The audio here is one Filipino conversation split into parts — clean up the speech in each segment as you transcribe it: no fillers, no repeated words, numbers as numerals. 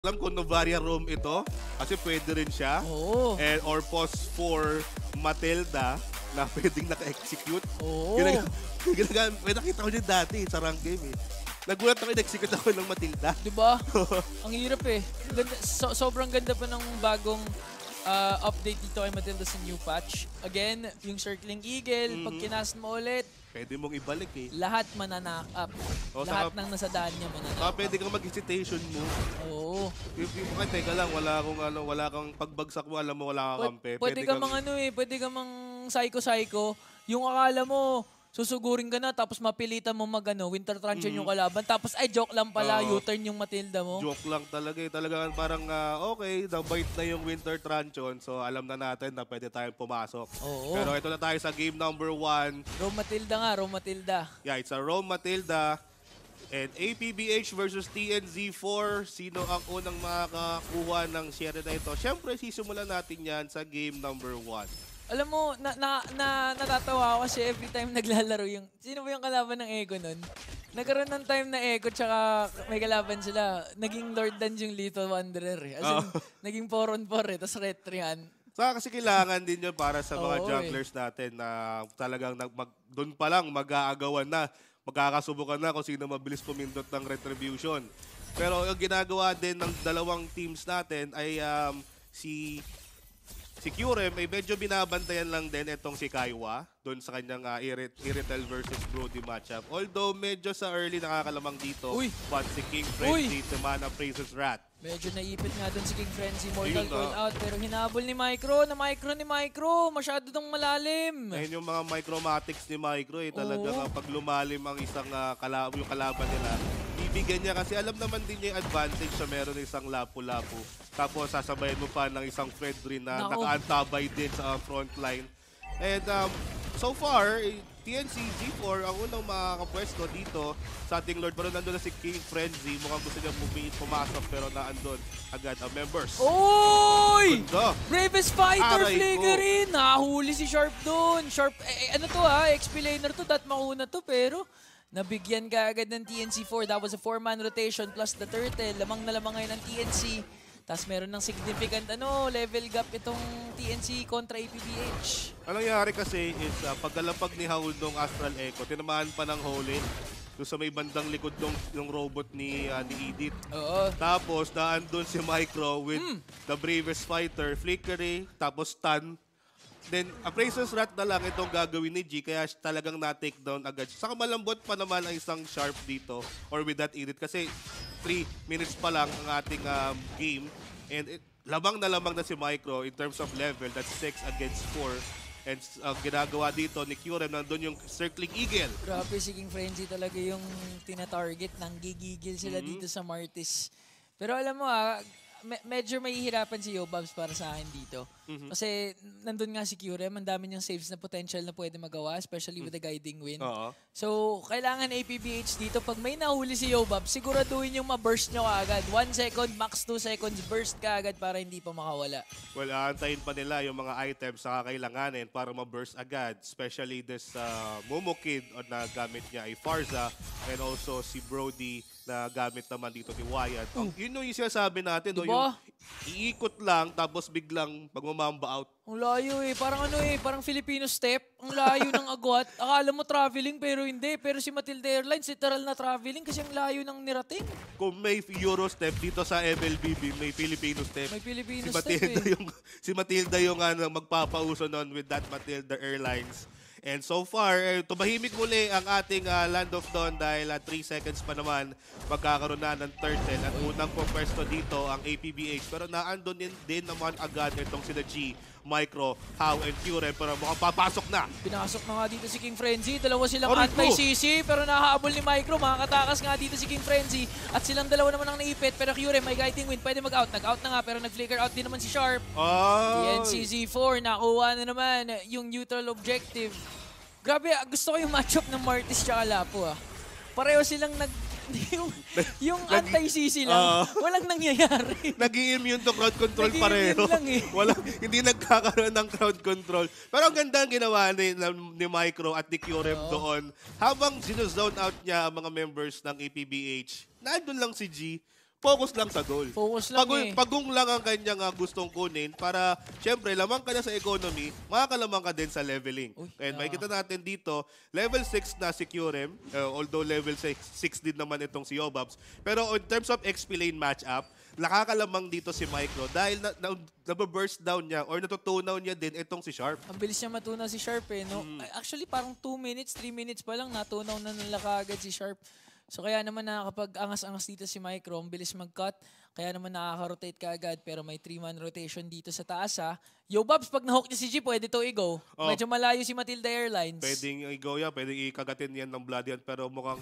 alam ko Novaria Rome ito kasi pwede rin siya. Oo. And, or pause for Matilda na pwedeng naka-execute. Oo. May nakita ko din dati sa rank game eh. Nagulat ako, in-execute ako ng Matilda. Diba? Ang hirap eh. Ganda, sobrang ganda pa ng bagong update dito kay Matilda sa new patch. Again, yung Circling Eagle, pag kinast mo ulit, Pwede mong ibalik eh. lahat mananack up. O, Lahat saka- ng nasa daan niya mananack Saka up. pwede kang mag-hesitation mo. Oo. Yung teka lang, wala kang pagbagsak mo, alam mo wala kang kampe. Pwede ka mang ano eh, pwede ka mang psycho-psycho. Yung akala mo, susugurin ka na tapos mapilitan mo Winter Truncheon yung kalaban. Tapos ay joke lang pala, Oo. U-turn yung Matilda mo. Joke lang talaga eh. Talagang parang, okay, nabite na yung Winter Truncheon. So, alam na natin na pwede tayong pumasok. Oo. Pero ito na tayo sa game number 1. Rome Matilda nga, Rome Matilda. Yeah, it's a Rome Matilda. And APBH versus TNZ4. Sino ang unang makakakuha ng share na ito? Siyempre, sisimulan natin yan sa game number 1. Alam mo, natatawa ako kasi every time naglalaro yung... Sino ba yung kalaban ng Echo nun? Nagkaroon ng time na Echo tsaka may kalaban sila. Naging Lord Dance yung Lethal Wanderer eh. As in, naging 4-on-4 eh. Tapos retrian. Saka kasi kailangan din yun para sa mga Oo, jugglers natin na talagang doon pa lang mag-aagawan na, magkakasubukan na kung sino mabilis pumindot ng retribution. Pero yung ginagawa din ng dalawang teams natin ay si Curem ay medyo binabantayan lang din itong si Kaiwa doon sa kanyang Iritel versus Brody matchup. Although medyo sa early nakakalamang dito, Uy! but si King Frenzy, si Mana Praises Rat. Medyo naipit nga dun si King Frenzy. Mortal Ayun na. call out. Pero hinabol ni Micro. Ni Micro. Masyado dong malalim. Ayun yung mga micromatics ni Micro eh. Talagang Oo. pag lumalim ang isang yung kalaban nila, bibigyan niya kasi alam naman din niya yung advantage sa meron ng isang lapu-lapu. Tapos sasabayan mo pa ng isang Fredrin na Nako. nakaantabay din sa front line. And so far, TNC G4 ang unang makakapwesto dito sa ating Lord. Pero nandun na si King Frenzy. Mukhang gusto niya pumasok pero naandun agad ang members. Oy! Ganda. Bravest Fighter Aray ko. Flickerin! Nahuli si Sharp doon. Sharp, ano to XP laner to, dat mauna to, pero nabigyan ka agad ng TNC4. That was a 4-man rotation plus the turtle. Lamang na lamang ngayon ng TNC. Tapos meron ng significant level gap itong TNC kontra APBH. Anong nangyari kasi is pagkalapag ni Howl nung Astral Echo, tinamaan pa ng Howlin doon sa may bandang likod ng robot ni Edith. Oo. Tapos naandun si Micro with the bravest fighter, Flickery, tapos stun. Then, Appraiser's Rat na lang itong gagawin ni G, kaya talagang na-takedown agad. Saka malambot pa naman ang isang Sharp dito, or with that Edith, kasi 3 minutes pa lang ang ating game. And lamang na si Micro in terms of level, that's 6 against 4. And ginagawa dito ni Curem, nandun yung Circling Eagle. Grabe, si King Frenzy talaga yung tina-target. Nang gigigil sila dito sa Martis. Pero alam mo medyo mahihirapan si Yobabs para sa akin dito. Kasi nandun nga si Curem, ang dami niyang saves na potential na pwede magawa, especially with the guiding wind. Oo. So, kailangan APBH dito, pag may nahuli si Yobabs, siguraduhin yung ma-burst nyo kaagad. 1 second, max 2 seconds, burst ka agad para hindi pa makawala. Well, aantayin pa nila yung mga items na kakailanganin para ma-burst agad. Especially this Momo Kid na gamit niya ay Farza and also si Brody na gamit naman dito ni Wyatt. Yun yung sinasabi natin, Diba? yung iikot lang tapos biglang magmamamba out. Ang layo parang parang Filipino step. Ang layo ng agwat. Akala mo traveling pero hindi. Pero si Matilda Airlines, literal na traveling kasi ang layo ng nirating. Kung may Euro step dito sa MLBB, may Filipino step. May Filipino si step Matilda si Matilda yung magpapauso nun with that Matilda Airlines. And so far, tumahimik muli ang ating Land of Dawn dahil 3 seconds pa naman magkakaroon na ng turtle at unang pumwesto dito ang APBH. Pero naandun din naman agad itong sila G, Micro, How, and Curem pero mukhang papasok na. Pinasok na nga dito si King Frenzy. Dalawa silang Aray ko! anti-CC pero nakahabol ni Micro. Makakatakas nga dito si King Frenzy. At silang dalawa naman ang naipit. Pero Curem may guiding wind. Pwede mag-out. Nag-out na nga pero nag-flicker out din naman si Sharp. TNCZ4 nakuha na naman yung neutral objective. Grabe, gusto ko yung matchup ng Martis tsaka Lapu Pareho silang yung anti-CC lang, walang nangyayari. Nag-i-immune to crowd control pareho. Lang Hindi nagkakaroon ng crowd control. Pero ang ganda ang ginawa ni Micro at ni Curem doon. Habang sinuzone out niya ang mga members ng APBH, nandun lang si G. focus lang sa goal. Focus lang Pagong lang ang kanyang gustong kunin para, syempre, lamang ka na sa economy, makakalamang ka din sa leveling. And makikita natin dito, level 6 na si Curem, although level 6 din naman itong si Yobabs. Pero in terms of XP lane matchup, nakakalamang dito si Micro dahil nababurst down niya or natutunaw niya din itong si Sharp. Ang bilis niya matunaw si Sharp eh, no? Actually, parang 2 minutes, 3 minutes pa lang, natunaw na nila kaagad si Sharp. So kaya naman nakakapag-angas-angas dito si Micro, ang bilis mag-cut, kaya naman nakaka-rotate kaagad, pero may 3-man rotation dito sa taas ha. Yo Babs, pag na-hook niya si G, pwede to i-go. Medyo malayo si Matilda Airlines. Pwedeng i-go yan, pwedeng ikagatin yan ng blood yan, pero mukhang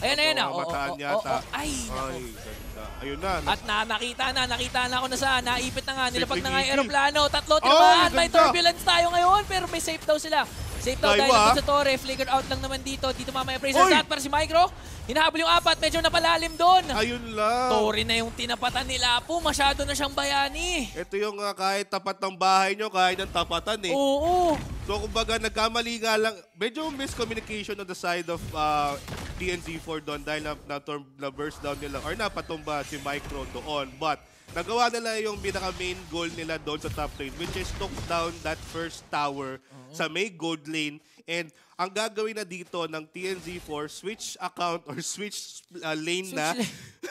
ayan na. Mataan yata. Ay, ganda. Ayun na. At nakita na ako na sa, naipit na nga, nilapag na nga yung aeroplano, tatlo tinamaan, may turbulence tayo ngayon, pero may safe daw sila. Safe daw dahil naman sa Torre, flickered out lang naman dito mamaya Fraser Sat para si Micro. Hinahabol yung apat, medyo napalalim doon. Ayun lang. Torre na yung tinapatan nila po, masyado na siyang bayani. Ito yung kahit tapat ng bahay nyo, kahit ng tapatan eh. Oo. So kumbaga nagkamali nga lang, medyo miscommunication on the side of TNZ4 doon dahil na burst down nila or napatumba si Micro doon. But nagawa nila yung pinaka-main goal nila doon sa top lane, which is took down that first tower sa may gold lane. And ang gagawin na dito ng TNZ4, switch account or switch lane na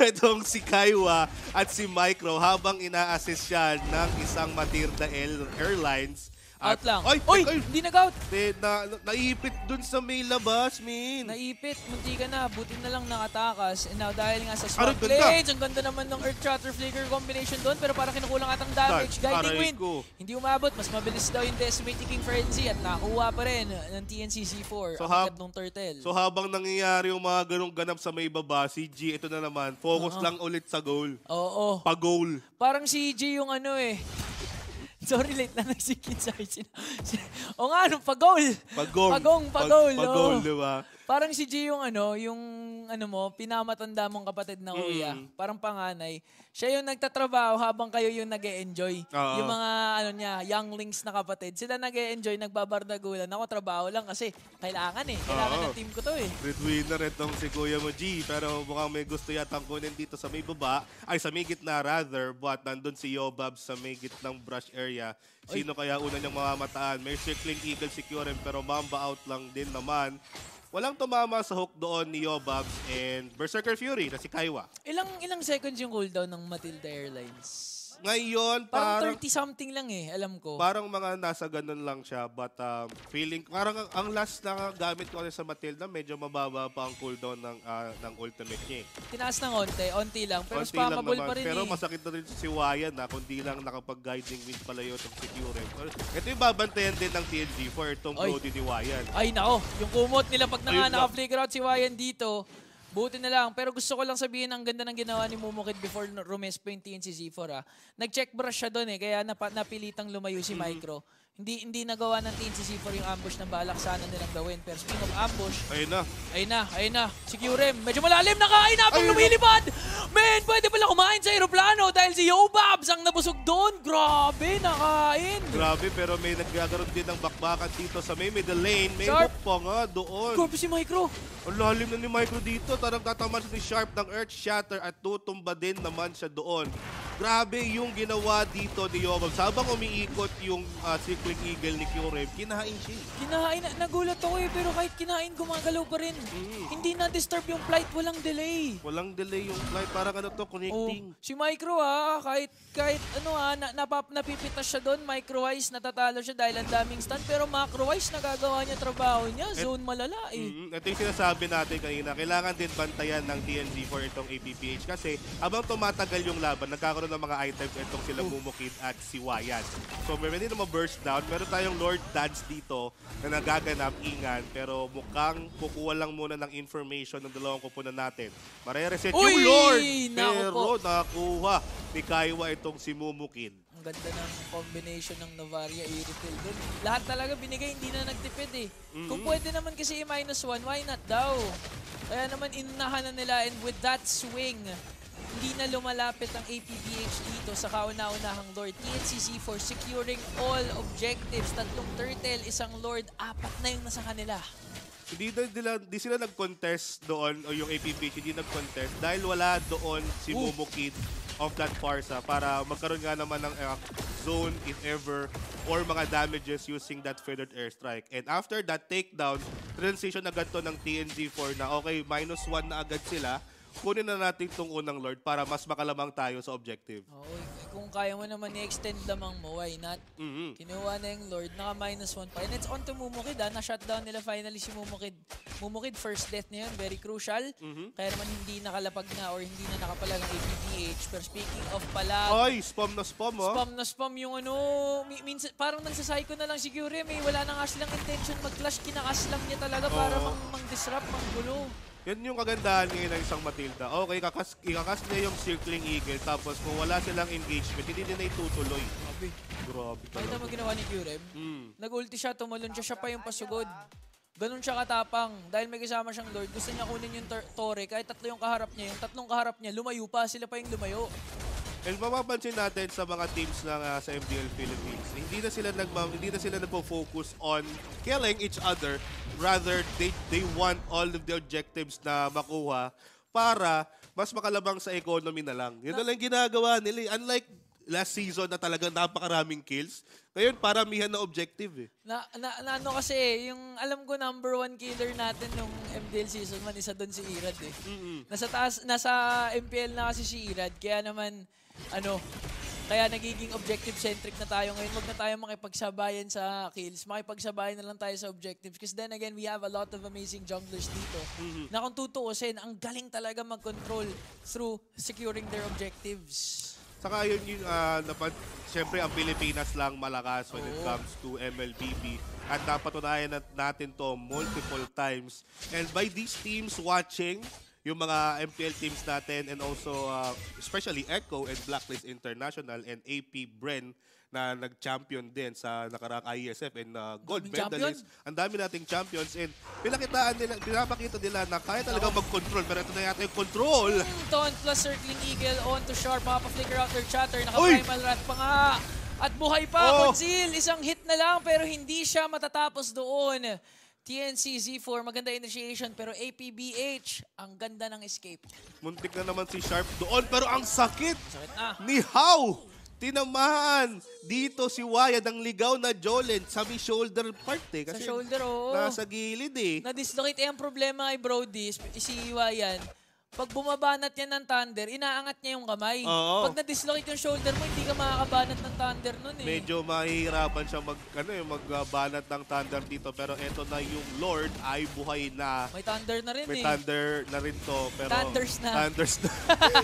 itong si Kaiwa at si Micro habang ina-assist siya ng isang Matilda Airlines. Out lang. Oy, hindi nag-out. Naipit dun sa may labas, min. Naipit, munti ka na. Buti na lang nakatakas. And now, dahil nga sa swap blades, ang ganda naman ng Earth Shatter Flicker combination doon, pero parang kinukulang atang damage. Guiding Wind, hindi umabot. Mas mabilis daw yung Decimating King Frenzy at nakuha pa rin ng TNCC4. Ang ikat ng Turtle. So habang nangyayari yung mga ganong ganap sa may baba, si G, ito na naman, focus lang ulit sa goal. Oo. Pa-goal. Parang si G yung sorry, late na nagsikin sa akin. O nga, pag-goal. Pag-goal, di ba? Parang si G yung pinamatanda mong kapatid na kuya. Parang panganay. Siya yung nagtatrabaho habang kayo yung nag-e-enjoy. Yung mga younglings na kapatid. Sila nag-e-enjoy, nagbabardagulan. Ako, trabaho lang kasi kailangan Kailangan ng team ko to Breadwinner itong si Kuya mo G. Pero mukhang may gusto yatang kunin dito sa may baba. Ay, sa may gitna rather. But nandun si Yobab sa may gitnang brush area. Sino kaya una niyang mamamataan? May circling eagle si Curem pero mamba out lang din naman. Walang tumama sa hook doon ni Yobabs and Berserker Fury na si Kaiwa. Ilang seconds yung cooldown ng Matilda Airlines? Ngayon, parang 30-something lang alam ko. Parang mga nasa ganun lang siya. But feeling, parang ang last na gamit ko sa Matilda, medyo mababa pa ang cooldown ng ultimate niya. Tinaas ng onti lang. Pero spammable pa rin Pero masakit na rin si Wayan kundi lang nakapag-guiding wind palayo itong si Curem. Ito yung babantayan din ng TNG for itong Brody ni Wayan. Ay nako, yung kumot nila pag naka-flicker out si Wayan dito, buti na lang. Pero gusto ko lang sabihin ang ganda ng ginawa ni Momokid before rumespo yung TNCZ4 Nag-check brush siya doon kaya napilitang lumayo si Micro. Hindi nagawa ng TNCZ4 yung ambush na balak sana nilang gawin. Pero speaking of ambush, ayun na. Si Curem, medyo malalim, nakain habang lumilipad. Man, pwede pala kumain sa aeroplano dahil si Yobabs ang nabusog doon. Grabe, nakain. Grabe, pero may nagkakaroon din ng bakbakan dito sa may middle lane. May hook pa nga doon. Grabe si Micro. Ang lalim na ni Micro dito. Tarang tataman siya ni Sharp ng Earth Shatter at tutumba din naman siya doon. Grabe yung ginawa dito ni Yobabs. Habang umiikot yung Circling Eagle ni Curem, kinain siya. Kinain, nagulat ako pero kahit kinain, gumagalaw pa rin. Hindi na-disturb yung flight, walang delay. Walang delay yung flight, parang connecting. Si Micro kahit napipitas siya doon, micro-wise, natatalo siya dahil ang daming stun, pero macro-wise, nagagawa niya trabaho niya, zone malala Ito yung sinasabi natin kanina, kailangan din bantayan ng TNZ for itong APPH kasi habang tumatagal yung laban, nagkakaroon ng mga items itong sila Momokid at si Wayan. So may hindi na ma-burst down. Meron tayong Lord Dance dito na nagaganap ingan pero mukhang kukuha lang muna ng information ng dalawang kupunan natin. Mare-reset yung Lord! Pero nakuha ni Kaiwa itong si Momokid. Ang ganda ng combination ng Novaria, Irithel doon. Lahat talaga binigay, hindi na nagtipid Kung pwede naman kasi -1, why not daw? Kaya naman inunahan na nila and with that swing, hindi na lumalapit ang APPH dito sa kauna-unahang Lord. TNCC4 securing all objectives. 3 turtle, 1 Lord, 4 na yung nasa kanila. Hindi sila nag-contest doon, o yung APBH hindi nag-contest dahil wala doon si Momokid of that Farsa para magkaroon nga naman ng zone, if ever, or mga damages using that feathered airstrike. And after that takedown, transition agad to ng TNG4 na okay, -1 na agad sila. Kunin na natin itong unang Lord para mas makalamang tayo sa objective. Oo, kung kaya mo naman i-extend lamang mo, why not? Kinuha na yung Lord, naka-1 pa. And it's on to Momokid, na-shutdown nila finally si Momokid. Momokid, first death niya yun, very crucial. Kaya naman hindi nakalapag na or hindi na nakapala ng APBH. Pero speaking of pala... Ay, spam na spam, oh. Spam na spam yung ano, minsan, parang nagsasayko na lang si Kyurem, wala na nga silang intention mag-clash, kinakas lang niya talaga para mang-disrupt, mang-gulo. Yan yung kagandahan ngayon ng isang Matilda. Okay, ikakas niya yung Circling Eagle, tapos kung wala silang engagement, hindi na itutuloy. Grabe Bakit talaga. naman ginawa ni Kyurem? Nag-ulti siya, tumalon siya pa yung pasugod. Ganun siya katapang. Dahil may kasama siyang Lord, gusto niya kunin yung Torre, kahit tatlo yung kaharap niya. Yung tatlong kaharap niya, lumayo pa, sila pa yung lumayo. And mapapansin natin sa mga teams ng sa MDL Philippines, hindi na sila nagpo-focus on killing each other. Rather, they want all of the objectives na makuha para mas makalabang sa economy na lang. Yun na lang ginagawa nila. Unlike last season na talagang napakaraming kills, ngayon paramihan na objective eh. Ano kasi, yung alam ko #1 killer natin nung MDL season 1, isa doon si Irad eh. Nasa MPL na kasi si Irad, kaya naman kaya nagiging objective-centric na tayo ngayon. Huwag na tayo makipagsabayan sa kills. Makipagsabayan na lang tayo sa objectives. Because then again, we have a lot of amazing junglers dito. Na kung tutuusin, ang galing talaga mag-control through securing their objectives. Saka yun siyempre ang Pilipinas lang malakas when it comes to MLBB. At napatunayan natin to multiple times. And by these teams watching, yung mga MPL teams natin and also especially Echo and Blacklist International and AP Bren na nag-champion din sa nakaraang IESF and gold medalist. Ang dami nating champions and pinapakita nila na kaya talaga mag-control pero ito na yata yung control. Taunt plus Circling Eagle on to Sharp, makapa-flicker out their chatter, naka-primal rat pa nga. At buhay pa, Conceal, isang hit na lang pero hindi siya matatapos doon. TNC Z4, maganda initiation, pero APBH, ang ganda ng escape. Muntik na naman si Sharp doon, pero ang sakit na ni How! Tinamaan dito si Wyatt ang ligaw na Jolen sa may shoulder part eh. Kasi sa shoulder, oo. Nasa gilid eh. Na-dislocate ang problema kay Brody, si Wyatt. Pag bumabanat yan ng Thunder, inaangat niya yung kamay. Pag na-dislocate yung shoulder mo, hindi ka makakabanat ng Thunder nun eh. Medyo mahihirapan siya magbanat ng Thunder dito. Pero eto na yung Lord ay buhay na. May Thunder na rin May Thunder na rin to. Pero, Thunders na.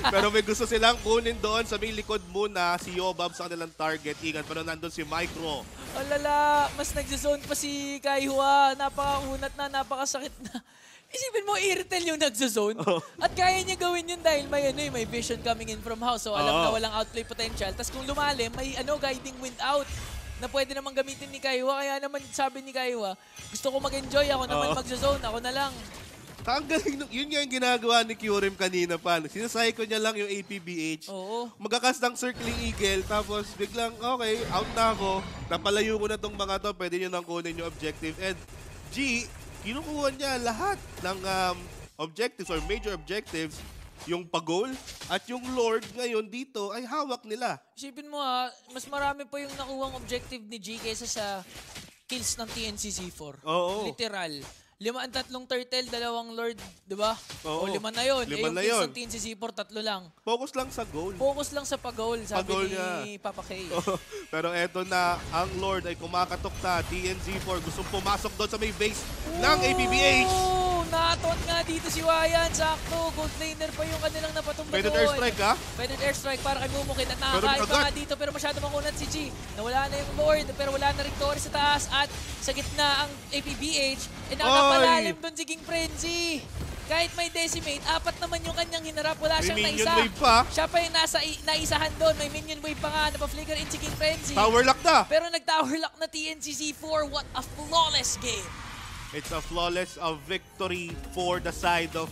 Pero may gusto silang kunin doon sa may likod muna si Yobab sa kanilang target. Ingat, pero nandun si Micro. Alala, mas nagzazone pa si Kaihua. Napakaunat na, napakasakit na. Isipin mo, Irtel yung nagzazone. At kaya niya gawin yun dahil may vision coming in from house. So alam na walang outplay potential. Tapos kung lumalim, may guiding wind out na pwede naman gamitin ni Kaihua. Kaya naman sabi ni Kaihua, gusto ko mag-enjoy. Ako naman magzazone. Ako na lang. Ang galing, yun nga yung ginagawa ni Kyurem kanina pa. Sinasay ko niya lang yung APBH. Magakas ng Circling Eagle. Tapos biglang, okay, out na ako. Napalayo ko na tong mga to. Pwede nyo nang kunin yung objective. And G, kinukuha niya lahat ng objectives or major objectives, yung pag-goal at yung Lord ngayon dito ay hawak nila. Isipin mo mas marami pa yung nakuhang objective ni G kaysa sa kills ng TNC Z4. Literal. 5 ang 3 turtle, 2 Lord, di ba? O 5 na yun. 5 na yun. Yung kills ng TNC Z4, 3 lang. Focus lang sa goal. Focus lang sa pag-goal, sabi ni Papa K. Pero eto na, ang Lord ay kumakatok na. TNZ4 gustong pumasok doon sa may base ng APBH. Naton nga dito si Wyatt. Sakto, gold laner pa yung kanilang napatumba doon. Pwede airstrike ha? Pwede airstrike para kay Momokid. At nakakain pa nga dito pero masyado makunat si G. Nawala na yung Lord pero wala na rin Tori sa taas. At sa gitna ang APBH. E nakapalalim doon si King Frenzy. Kahit may decimate, 4 naman yung kanyang hinarap. Wala siyang naisa. Siya pa yung naisahan doon. May minion wave pa nga. Napaflicker in si King Frenzy. Tower lock na. Pero nag-tower lock na TNC Z4. What a flawless game. It's a flawless victory for the side of